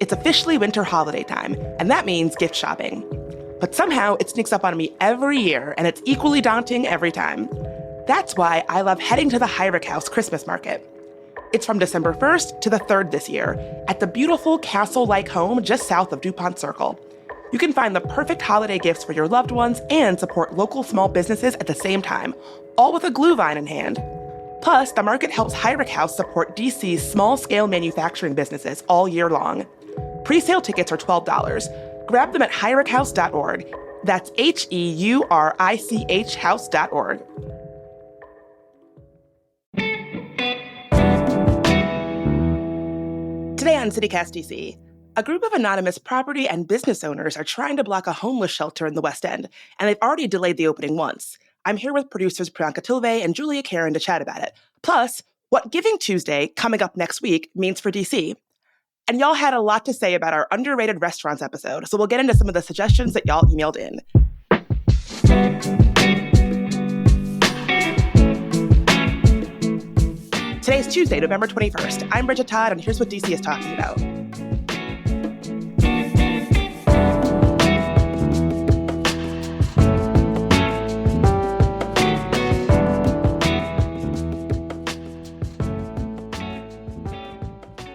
It's officially winter holiday time, and that means gift shopping. But somehow it sneaks up on me every year, and it's equally daunting every time. That's why I love heading to the Heinrich House Christmas Market. It's from December 1st to the 3rd this year, at the beautiful castle-like home just south of DuPont Circle. You can find the perfect holiday gifts for your loved ones and support local small businesses at the same time, all with a glue vine in hand. Plus, the market helps Heinrich House support DC's small-scale manufacturing businesses all year long. Pre-sale tickets are $12. Grab them at heinrichhouse.org. That's HEURICH house.org. Today on CityCast DC, a group of anonymous property and business owners are trying to block a homeless shelter in the West End, and they've already delayed the opening once. I'm here with producers Priyanka Tilve and Julia Karen to chat about it. Plus, what Giving Tuesday, coming up next week, means for DC. And y'all had a lot to say about our underrated restaurants episode, so we'll get into some of the suggestions that y'all emailed in. Today's Tuesday, November 21st. I'm Bridget Todd, and here's what DC is talking about.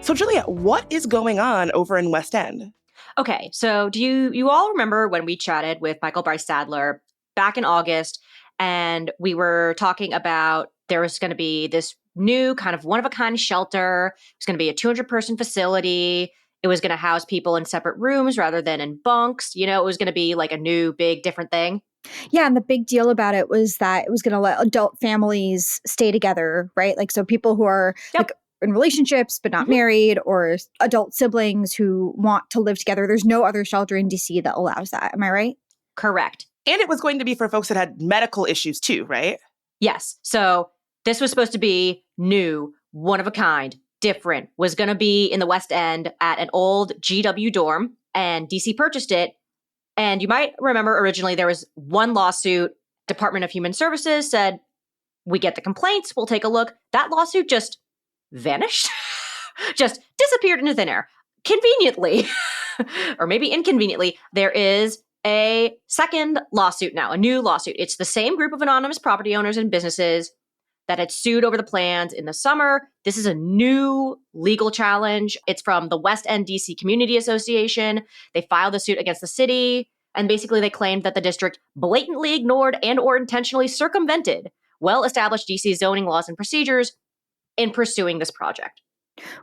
So, Julia, what is going on over in West End? Okay, so do you all remember when we chatted with Michael Bryce Sadler back in August, and we were talking about there was going to be this new kind of one-of-a-kind shelter. It was going to be a 200-person facility. It was going to house people in separate rooms rather than in bunks. You know, it was going to be like a new, big, different thing. Yeah, and the big deal about it was that it was going to let adult families stay together, right? Like, so people who are like in relationships but not married, or adult siblings who want to live together. There's no other shelter in DC that allows that. Am I right? Correct. And it was going to be for folks that had medical issues too, right? Yes. So this was supposed to be new, one of a kind, different, was going to be in the West End at an old GW dorm, and DC purchased it. And you might remember originally there was one lawsuit. Department of Human Services said, we get the complaints, we'll take a look. That lawsuit just vanished, just disappeared into thin air. Conveniently, or maybe inconveniently, there is a second lawsuit now, a new lawsuit. It's the same group of anonymous property owners and businesses that had sued over the plans in the summer. This is a new legal challenge. It's from the West End DC Community Association. They filed a suit against the city, and basically they claimed that the district blatantly ignored and or intentionally circumvented well-established DC zoning laws and procedures in pursuing this project.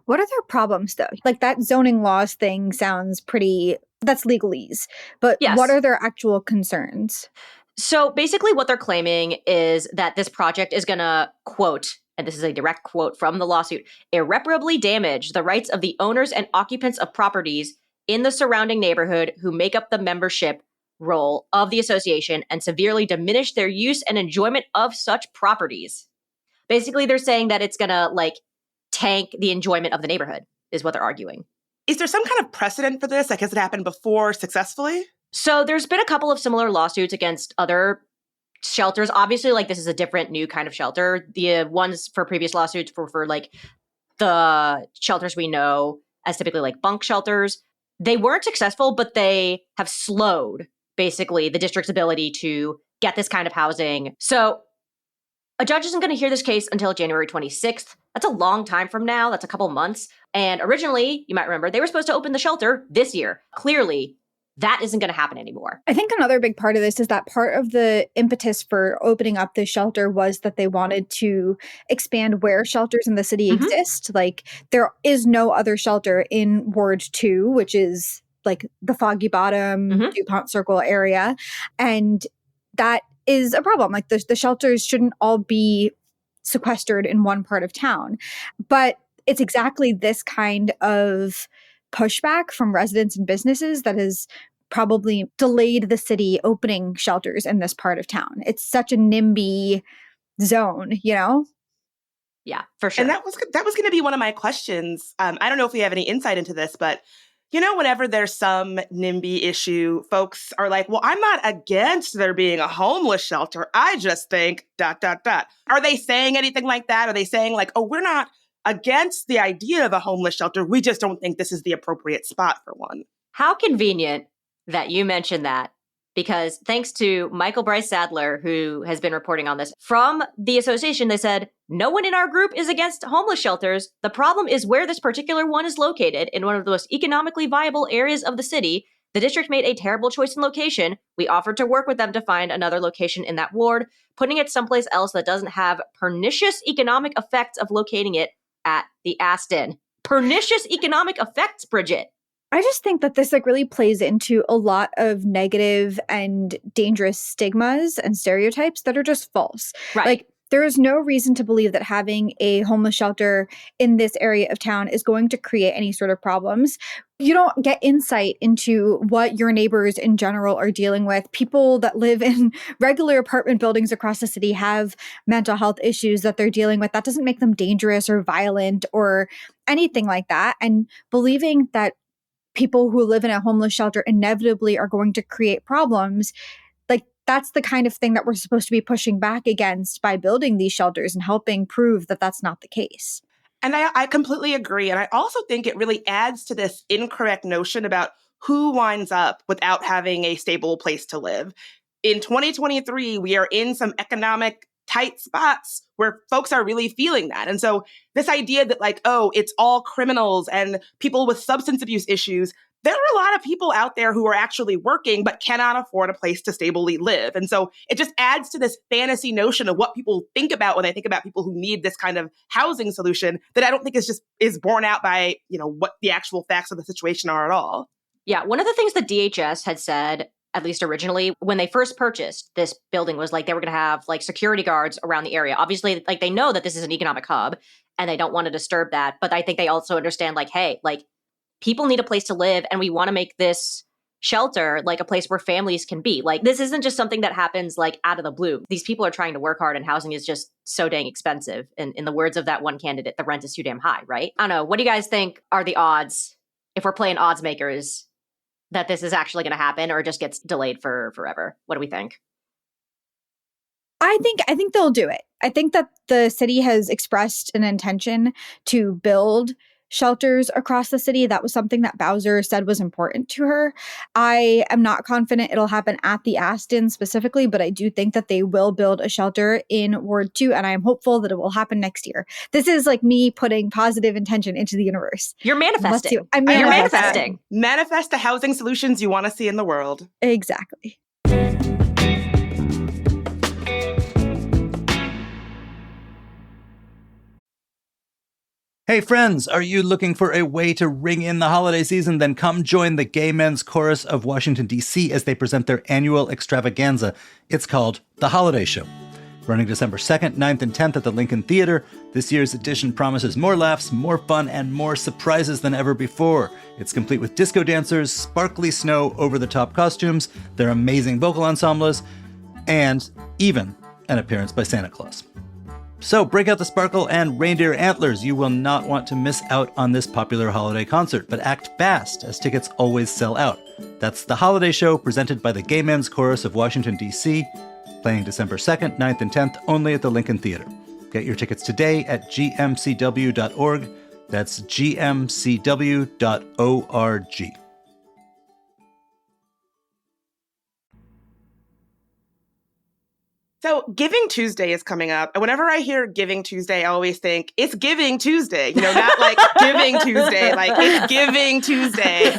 What are their problems, though? Like, that zoning laws thing sounds pretty, that's legalese. But Yes. What are their actual concerns? So basically what they're claiming is that this project is going to, quote, and this is a direct quote from the lawsuit, irreparably damage the rights of the owners and occupants of properties in the surrounding neighborhood who make up the membership role of the association and severely diminish their use and enjoyment of such properties. Basically, they're saying that it's going to, like, tank the enjoyment of the neighborhood, is what they're arguing. Is there some kind of precedent for this? Like, has it happened before successfully? So there's been a couple of similar lawsuits against other shelters. Obviously, like, this is a different new kind of shelter. The ones for previous lawsuits were for, like, the shelters we know as typically, like, bunk shelters. They weren't successful, but they have slowed, basically, the district's ability to get this kind of housing. So a judge isn't going to hear this case until January 26th. That's a long time from now. That's a couple months. And originally, you might remember, they were supposed to open the shelter this year. Clearly, that isn't going to happen anymore. I think another big part of this is that part of the impetus for opening up the shelter was that they wanted to expand where shelters in the city exist. Like, there is no other shelter in Ward 2, which is like the Foggy Bottom, DuPont Circle area. And that is a problem. Like, the shelters shouldn't all be sequestered in one part of town. But it's exactly this kind of pushback from residents and businesses that has probably delayed the city opening shelters in this part of town. It's such a NIMBY zone, you know? Yeah, for sure. And that was going to be one of my questions. I don't know if we have any insight into this, but you know, whenever there's some NIMBY issue, folks are like, well, I'm not against there being a homeless shelter. I just think ... Are they saying anything like that? Are they saying like, oh, we're not against the idea of a homeless shelter. We just don't think this is the appropriate spot for one. How convenient that you mentioned that, because thanks to Michael Bryce Sadler, who has been reporting on this, from the association, they said, no one in our group is against homeless shelters. The problem is where this particular one is located in one of the most economically viable areas of the city. The district made a terrible choice in location. We offered to work with them to find another location in that ward, putting it someplace else that doesn't have pernicious economic effects of locating it at the Aston. Pernicious economic effects, Bridget. I just think that this really plays into a lot of negative and dangerous stigmas and stereotypes that are just false. Right. There is no reason to believe that having a homeless shelter in this area of town is going to create any sort of problems. You don't get insight into what your neighbors in general are dealing with. People that live in regular apartment buildings across the city have mental health issues that they're dealing with. That doesn't make them dangerous or violent or anything like that. And believing that people who live in a homeless shelter inevitably are going to create problems, that's the kind of thing that we're supposed to be pushing back against by building these shelters and helping prove that that's not the case. And I completely agree. And I also think it really adds to this incorrect notion about who winds up without having a stable place to live. In 2023, we are in some economic tight spots where folks are really feeling that. And so this idea that it's all criminals and people with substance abuse issues, there are a lot of people out there who are actually working but cannot afford a place to stably live. And so it just adds to this fantasy notion of what people think about when they think about people who need this kind of housing solution that I don't think is borne out by, what the actual facts of the situation are at all. Yeah, one of the things the DHS had said, at least originally, when they first purchased this building, was they were going to have security guards around the area. Obviously, they know that this is an economic hub and they don't want to disturb that. But I think they also understand hey, people need a place to live and we want to make this shelter a place where families can be. This isn't just something that happens out of the blue. These people are trying to work hard and housing is just so dang expensive. And in the words of that one candidate, the rent is too damn high, right? I don't know. What do you guys think are the odds, if we're playing odds makers, that this is actually going to happen or just gets delayed for forever? What do we think? I think they'll do it. I think that the city has expressed an intention to build shelters across the city. That was something that Bowser said was important to her. I am not confident it'll happen at the Aston specifically, but I do think that they will build a shelter in Ward 2, and I am hopeful that it will happen next year. This is me putting positive intention into the universe. You're manifesting. You're manifesting. Manifest the housing solutions you want to see in the world. Exactly. Hey friends, are you looking for a way to ring in the holiday season? Then come join the Gay Men's Chorus of Washington, D.C. as they present their annual extravaganza. It's called The Holiday Show. Running December 2nd, 9th, and 10th at the Lincoln Theater, this year's edition promises more laughs, more fun, and more surprises than ever before. It's complete with disco dancers, sparkly snow, over-the-top costumes, their amazing vocal ensembles, and even an appearance by Santa Claus. So break out the sparkle and reindeer antlers. You will not want to miss out on this popular holiday concert, but act fast as tickets always sell out. That's The Holiday Show, presented by the Gay Men's Chorus of Washington, D.C., playing December 2nd, 9th, and 10th only at the Lincoln Theater. Get your tickets today at gmcw.org. That's gmcw.org. So Giving Tuesday is coming up. And whenever I hear Giving Tuesday, I always think it's Giving Tuesday, not Giving Tuesday, it's Giving Tuesday.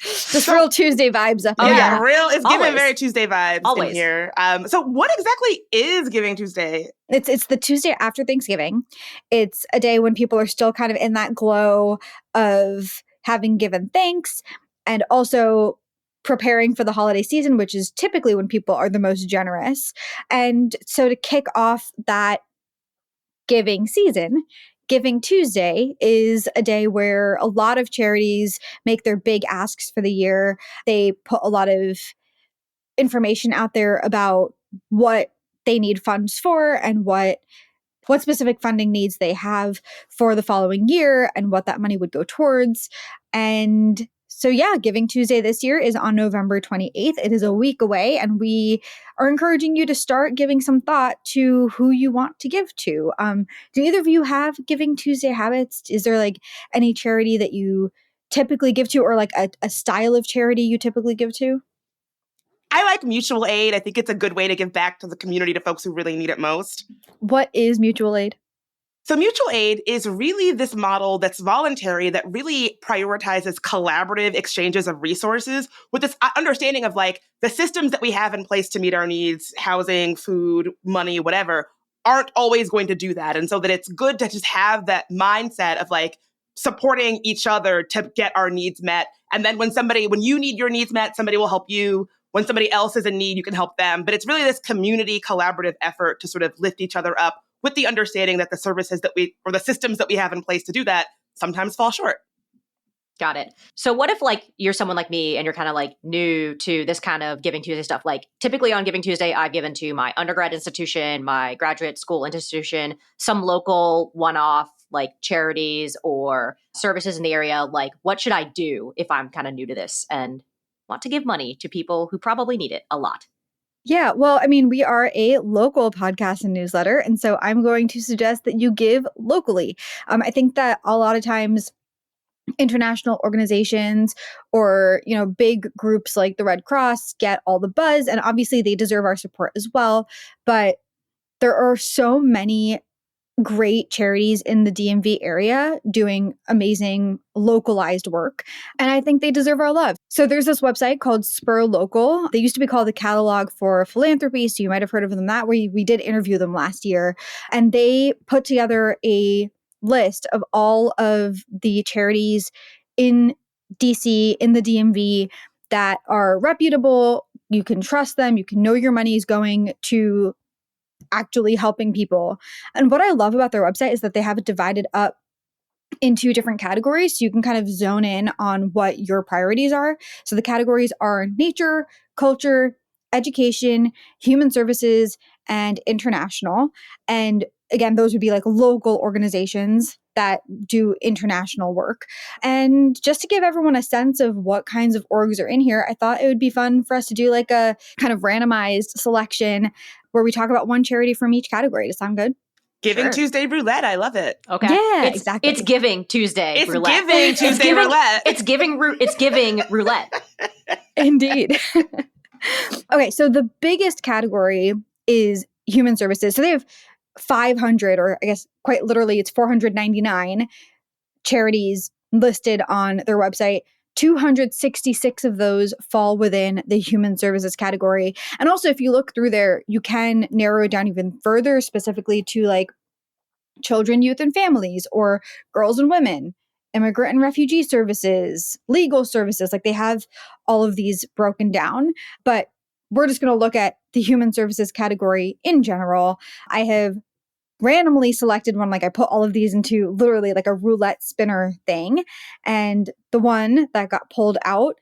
Just real Tuesday vibes up there. Yeah, it's giving Always. very Tuesday vibes Always. in here. So what exactly is Giving Tuesday? It's the Tuesday after Thanksgiving. It's a day when people are still kind of in that glow of having given thanks and also preparing for the holiday season, which is typically when people are the most generous. And so to kick off that giving season, Giving Tuesday is a day where a lot of charities make their big asks for the year. They put a lot of information out there about what they need funds for and what specific funding needs they have for the following year and what that money would go towards. And So yeah, Giving Tuesday this year is on November 28th. It is a week away, and we are encouraging you to start giving some thought to who you want to give to. Do either of you have Giving Tuesday habits? Is there like any charity that you typically give to, or like a style of charity you typically give to? I like mutual aid. I think it's a good way to give back to the community, to folks who really need it most. What is mutual aid? So mutual aid is really this model that's voluntary that really prioritizes collaborative exchanges of resources with this understanding of like the systems that we have in place to meet our needs, housing, food, money, whatever, aren't always going to do that. And so that it's good to just have that mindset of like supporting each other to get our needs met. And then when you need your needs met, somebody will help you. When somebody else is in need, you can help them. But it's really this community collaborative effort to sort of lift each other up with the understanding that the services or the systems that we have in place to do that sometimes fall short. Got it. So what if like you're someone like me and you're kind of like new to this kind of Giving Tuesday stuff? Like typically on Giving Tuesday, I've given to my undergrad institution, my graduate school institution, some local one-off like charities or services in the area. Like what should I do if I'm kind of new to this and want to give money to people who probably need it a lot? Yeah, well, I mean, we are a local podcast and newsletter, and so I'm going to suggest that you give locally. I think that a lot of times international organizations or big groups like the Red Cross get all the buzz, and obviously they deserve our support as well. But there are so many great charities in the DMV area doing amazing localized work. And I think they deserve our love. So there's this website called Spur Local. They used to be called the Catalog for Philanthropy. So you might have heard of them that way. We did interview them last year. And they put together a list of all of the charities in DC, in the DMV, that are reputable. You can trust them. You can know your money is going to actually helping people. And what I love about their website is that they have it divided up into different categories, so you can kind of zone in on what your priorities are. So the categories are nature, culture, education, human services, and international. And again, those would be like local organizations that do international work. And just to give everyone a sense of what kinds of orgs are in here, I thought it would be fun for us to do like a kind of randomized selection where we talk about one charity from each category. Does that sound good? Giving Sure. Tuesday roulette. I love it. Okay. Yeah, It's, exactly. It's Giving Tuesday It's roulette. Giving Tuesday roulette. It's giving roulette. Indeed. Okay, so the biggest category is human services. So they have 500, or I guess quite literally it's 499 charities listed on their website. 266 of those fall within the human services category. And also, if you look through there, you can narrow it down even further, specifically to like children, youth, and families, or girls and women, immigrant and refugee services, legal services. Like they have all of these broken down. But we're just going to look at the human services category in general. I have randomly selected one. Like I put all of these into literally like a roulette spinner thing. And the one that got pulled out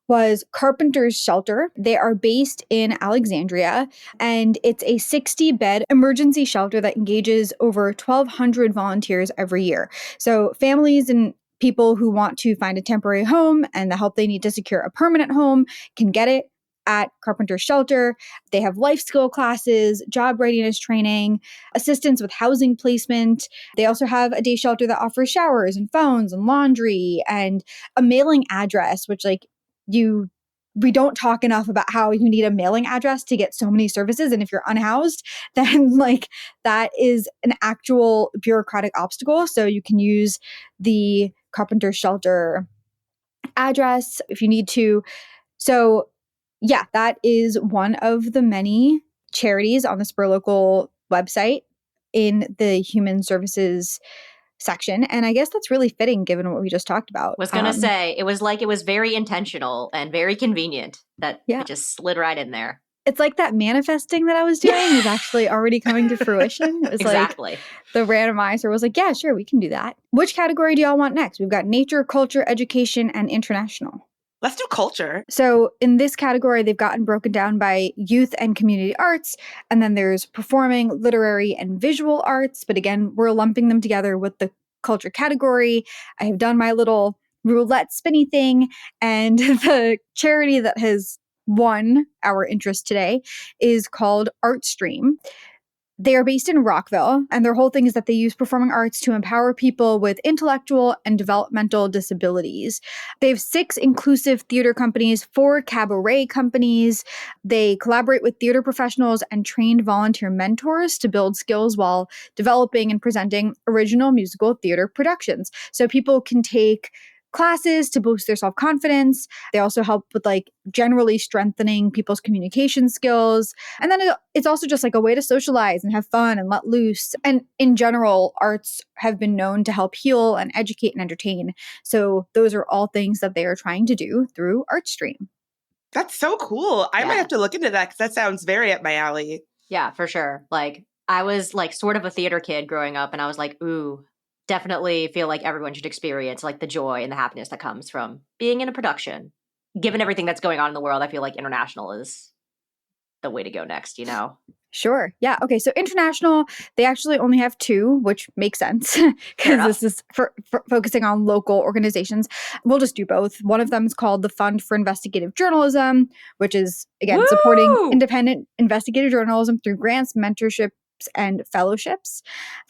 was Carpenter's Shelter. They are based in Alexandria, and it's a 60-bed emergency shelter that engages over 1,200 volunteers every year. So families and people who want to find a temporary home and the help they need to secure a permanent home can get it at Carpenter's Shelter. They have life skill classes, job readiness training, assistance with housing placement. They also have a day shelter that offers showers and phones and laundry and a mailing address, which we don't talk enough about how you need a mailing address to get so many services. And if you're unhoused, then like that is an actual bureaucratic obstacle. So you can use the Carpenter's Shelter address if you need to. So yeah, that is one of the many charities on the Spur Local website in the human services section. And I guess that's really fitting given what we just talked about. Was going to say, it was very intentional and very convenient that it just slid right in there. It's like that manifesting that I was doing is actually already coming to fruition. It was exactly. Like the randomizer was like, yeah, sure, we can do that. Which category do y'all want next? We've got nature, culture, education, and international. Let's do culture. So in this category, they've gotten broken down by youth and community arts. And then there's performing, literary, and visual arts. But again, we're lumping them together with the culture category. I have done my little roulette spinny thing. And the charity that has won our interest today is called ArtStream. They are based in Rockville, and their whole thing is that they use performing arts to empower people with intellectual and developmental disabilities. They have 6 inclusive theater companies, 4 cabaret companies. They collaborate with theater professionals and trained volunteer mentors to build skills while developing and presenting original musical theater productions. So people can take classes to boost their self-confidence. They also help with like generally strengthening people's communication skills. And then it's also just like a way to socialize and have fun and let loose. And in general, arts have been known to help heal and educate and entertain. So those are all things that they are trying to do through ArtStream. That's so cool. I might have to look into that because that sounds very up my alley. Yeah, for sure. Like, I was like sort of a theater kid growing up, and I was like, ooh, definitely feel like everyone should experience like the joy and the happiness that comes from being in a production. Given everything that's going on in the world, I feel like international is the way to go next, you know? Sure. Yeah. Okay. So international, they actually only have 2, which makes sense because this is for focusing on local organizations. We'll just do both. One of them is called the Fund for Investigative Journalism, which is, again, supporting independent investigative journalism through grants, mentorships, and fellowships.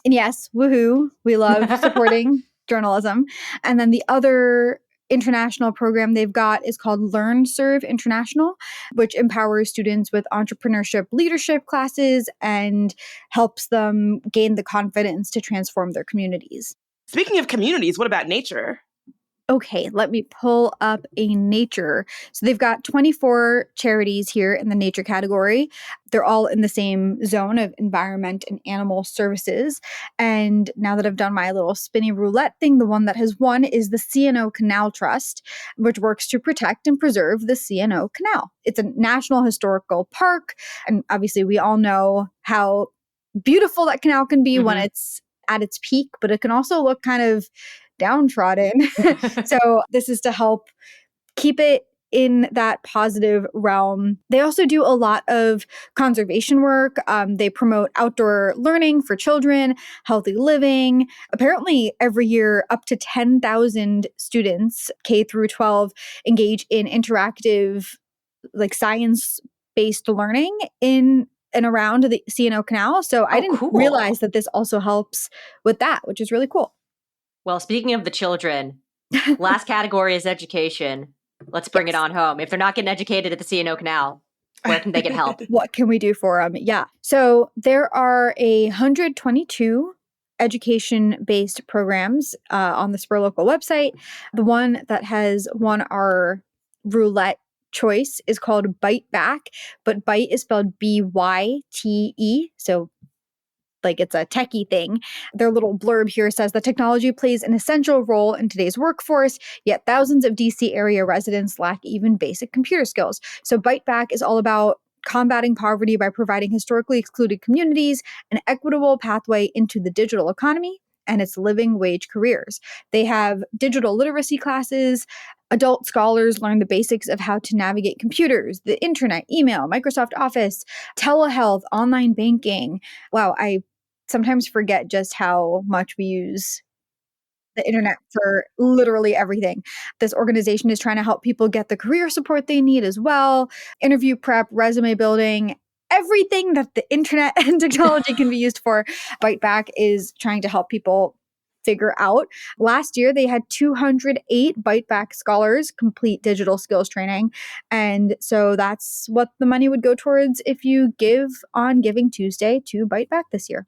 And yes, woohoo, we love supporting journalism. And then the other international program they've got is called LearnServe International, which empowers students with entrepreneurship leadership classes and helps them gain the confidence to transform their communities. Speaking of communities, what about nature? Okay, let me pull up a nature. So they've got 24 charities here in the nature category. They're all in the same zone of environment and animal services. And now that I've done my little spinny roulette thing, the one that has won is the C&O Canal Trust, which works to protect and preserve the C&O Canal. It's a national historical park. And obviously we all know how beautiful that canal can be when it's at its peak, but it can also look kind of downtrodden. So this is to help keep it in that positive realm. They also do a lot of conservation work. They promote outdoor learning for children, healthy living. Apparently, every year, up to 10,000 students, K through 12, engage in interactive, like science-based learning in and around the C&O Canal. So I didn't realize that this also helps with that, which is really cool. Well, speaking of the children, last category is education. Let's bring it on home. If they're not getting educated at the C&O Canal, where can they get help? What can we do for them? Yeah. So there are 122 education-based programs on the Spur Local website. The one that has won our roulette choice is called Bite Back, but Bite is spelled B-Y-T-E. So like it's a techie thing. Their little blurb here says the technology plays an essential role in today's workforce, yet thousands of DC area residents lack even basic computer skills. So Bite Back is all about combating poverty by providing historically excluded communities an equitable pathway into the digital economy and its living wage careers. They have digital literacy classes. Adult scholars learn the basics of how to navigate computers, the internet, email, Microsoft Office, telehealth, online banking. Wow, I sometimes forget just how much we use the internet for literally everything. This organization is trying to help people get the career support they need as well, interview prep, resume building, everything that the internet and technology can be used for. Bite Back is trying to help people figure out. Last year, they had 208 Bite Back scholars complete digital skills training. And so that's what the money would go towards if you give on Giving Tuesday to Bite Back this year.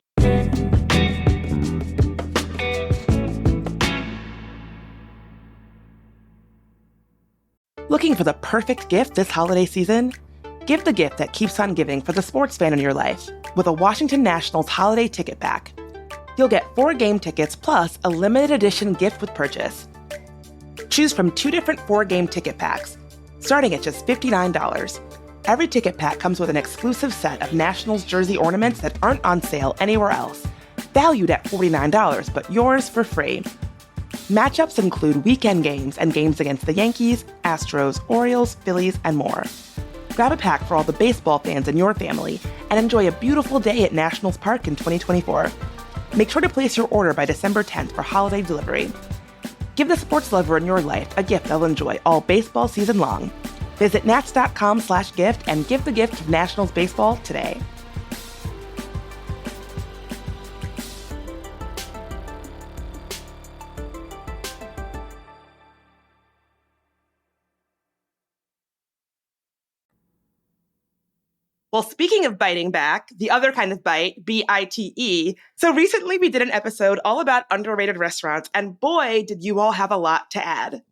Looking for the perfect gift this holiday season? Give the gift that keeps on giving for the sports fan in your life with a Washington Nationals holiday ticket pack. You'll get 4 game tickets plus a limited edition gift with purchase. Choose from 2 different 4-game ticket packs, starting at just $59. Every ticket pack comes with an exclusive set of Nationals jersey ornaments that aren't on sale anywhere else, valued at $49, but yours for free. Matchups include weekend games and games against the Yankees, Astros, Orioles, Phillies, and more. Grab a pack for all the baseball fans in your family and enjoy a beautiful day at Nationals Park in 2024. Make sure to place your order by December 10th for holiday delivery. Give the sports lover in your life a gift they'll enjoy all baseball season long. Visit Nats.com/gift and give the gift of Nationals baseball today. Well, speaking of biting back, the other kind of bite, B-I-T-E. So recently we did an episode all about underrated restaurants, and boy, did you all have a lot to add.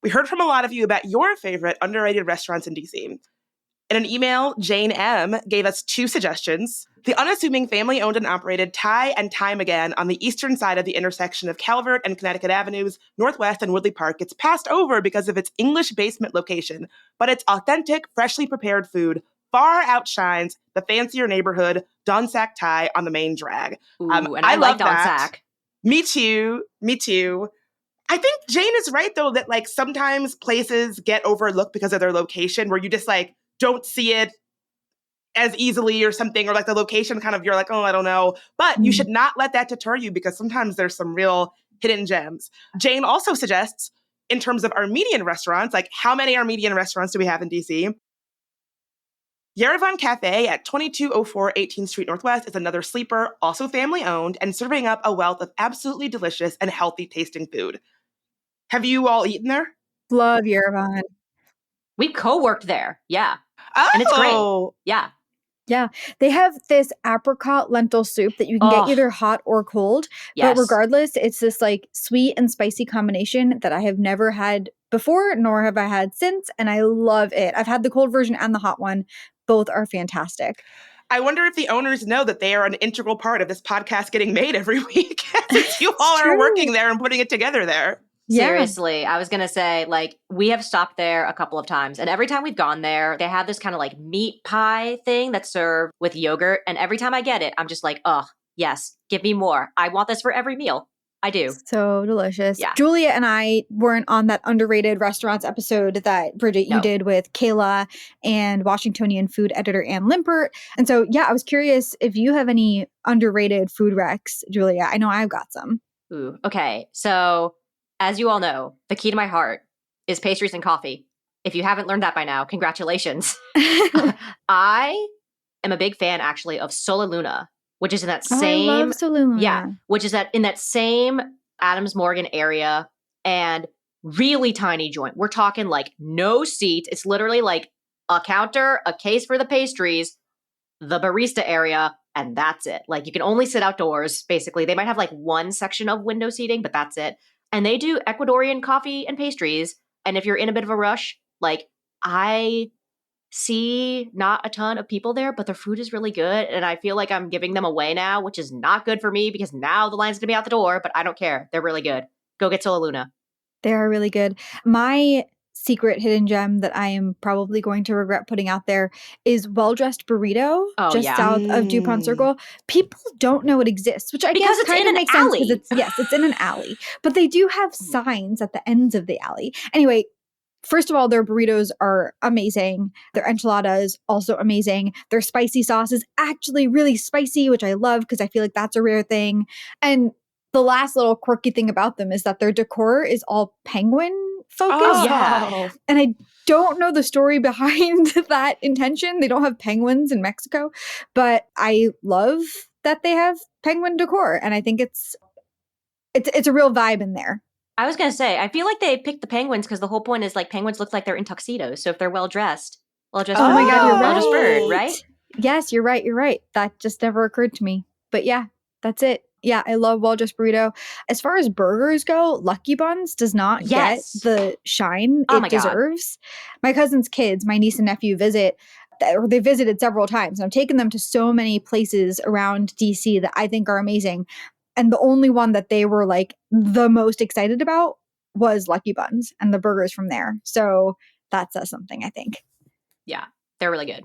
We heard from a lot of you about your favorite underrated restaurants in DC. In an email, Jane M. gave us 2 suggestions. The unassuming family-owned and operated Thai and Time Again on the eastern side of the intersection of Calvert and Connecticut Avenues, Northwest and Woodley Park gets passed over because of its English basement location, but its authentic, freshly prepared food far outshines the fancier neighborhood Donsack Thai on the main drag. Ooh, and I like love that. Donsack. Me too. I think Jane is right, though, that like sometimes places get overlooked because of their location, where you just like don't see it as easily or something, or like the location kind of, you're like, oh, I don't know. But you should not let that deter you, because sometimes there's some real hidden gems. Jane also suggests, in terms of Armenian restaurants, like how many Armenian restaurants do we have in DC? Yerevan Cafe at 2204 18th Street Northwest is another sleeper, also family-owned, and serving up a wealth of absolutely delicious and healthy-tasting food. Have you all eaten there? Love Yerevan. We co-worked there. Yeah. Oh! And it's great. Yeah. Yeah, they have this apricot lentil soup that you can get either hot or cold. Yes. But regardless, it's this like sweet and spicy combination that I have never had before, nor have I had since. And I love it. I've had the cold version and the hot one. Both are fantastic. I wonder if the owners know that they are an integral part of this podcast getting made every week, since you all are working there and putting it together there. Yeah. Seriously, I was going to say, like, we have stopped there a couple of times. And every time we've gone there, they have this kind of like meat pie thing that's served with yogurt. And every time I get it, I'm just like, oh, yes, give me more. I want this for every meal. I do. So delicious. Yeah. Julia and I weren't on that underrated restaurants episode that, Bridget, you did with Kayla and Washingtonian food editor Ann Limpert. And so, yeah, I was curious if you have any underrated food recs, Julia. I know I've got some. Ooh, okay. So, as you all know, the key to my heart is pastries and coffee. If you haven't learned that by now, congratulations. I am a big fan, actually, of Sola Luna, which is in that same, I love Sola Luna. Yeah, which is in that same Adams Morgan area, and really tiny joint. We're talking like no seats. It's literally like a counter, a case for the pastries, the barista area, and that's it. Like you can only sit outdoors, basically. They might have like one section of window seating, but that's it. And they do Ecuadorian coffee and pastries. And if you're in a bit of a rush, like I see not a ton of people there, but their food is really good. And I feel like I'm giving them away now, which is not good for me because now the line's going to be out the door, but I don't care. They're really good. Go get Sola Luna. They are really good. My secret hidden gem that I am probably going to regret putting out there is Well Dressed Burrito, just south of DuPont Circle. People don't know it exists, which I because guess kind of makes alley. sense because it's in an alley. But they do have signs at the ends of the alley. Anyway, first of all, their burritos are amazing. Their enchiladas also amazing. Their spicy sauce is actually really spicy, which I love because I feel like that's a rare thing. And the last little quirky thing about them is that their decor is all penguin focused. Oh, yeah. And I don't know the story behind that intention. They don't have penguins in Mexico, but I love that they have penguin decor. And I think it's a real vibe in there. I was going to say, I feel like they picked the penguins because the whole point is like penguins look like they're in tuxedos. So if they're well dressed oh my God, you're right. Well-dressed bird, right? Yes, you're right. That just never occurred to me. But yeah, that's it. Yeah, I love Well Dressed Burrito. As far as burgers go, Lucky Buns does not get the shine it deserves. God. My cousin's kids, my niece and nephew they visited several times. And I've taken them to so many places around DC that I think are amazing. And the only one that they were like the most excited about was Lucky Buns and the burgers from there. So that says something, I think. Yeah, they're really good.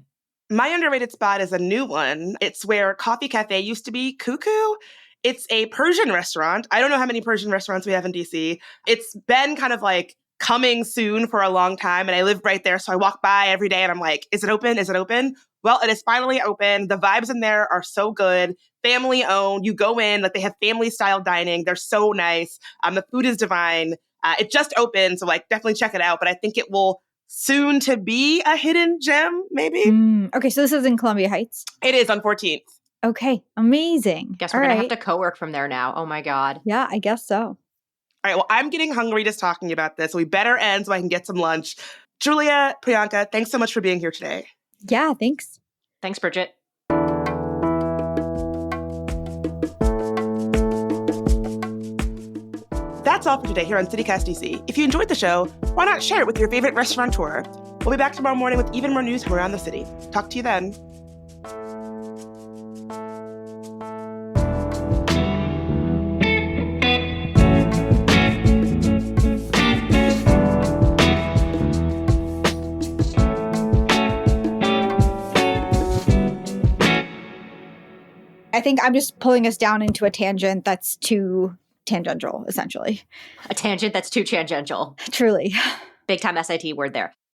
My underrated spot is a new one. It's where Coffee Cafe used to be, Cuckoo. It's a Persian restaurant. I don't know how many Persian restaurants we have in DC. It's been kind of like coming soon for a long time, and I live right there, so I walk by every day and I'm like, is it open? Is it open? Well, it is finally open. The vibes in there are so good. Family owned. You go in, like they have family style dining. They're so nice. The food is divine. It just opened, so like definitely check it out. But I think it will soon to be a hidden gem, maybe. Okay, so this is in Columbia Heights. It is on 14th. Okay, amazing. Guess we're going to have to co-work from there now. Oh my God. Yeah, I guess so. All right, well, I'm getting hungry just talking about this. So we better end so I can get some lunch. Julia, Priyanka, thanks so much for being here today. Yeah, thanks. Thanks, Bridget. That's all for today here on CityCast DC. If you enjoyed the show, why not share it with your favorite restaurateur? We'll be back tomorrow morning with even more news from around the city. Talk to you then. I think I'm just pulling us down into a tangent that's too tangential, essentially. A tangent that's too tangential. Truly. Big time SAT word there.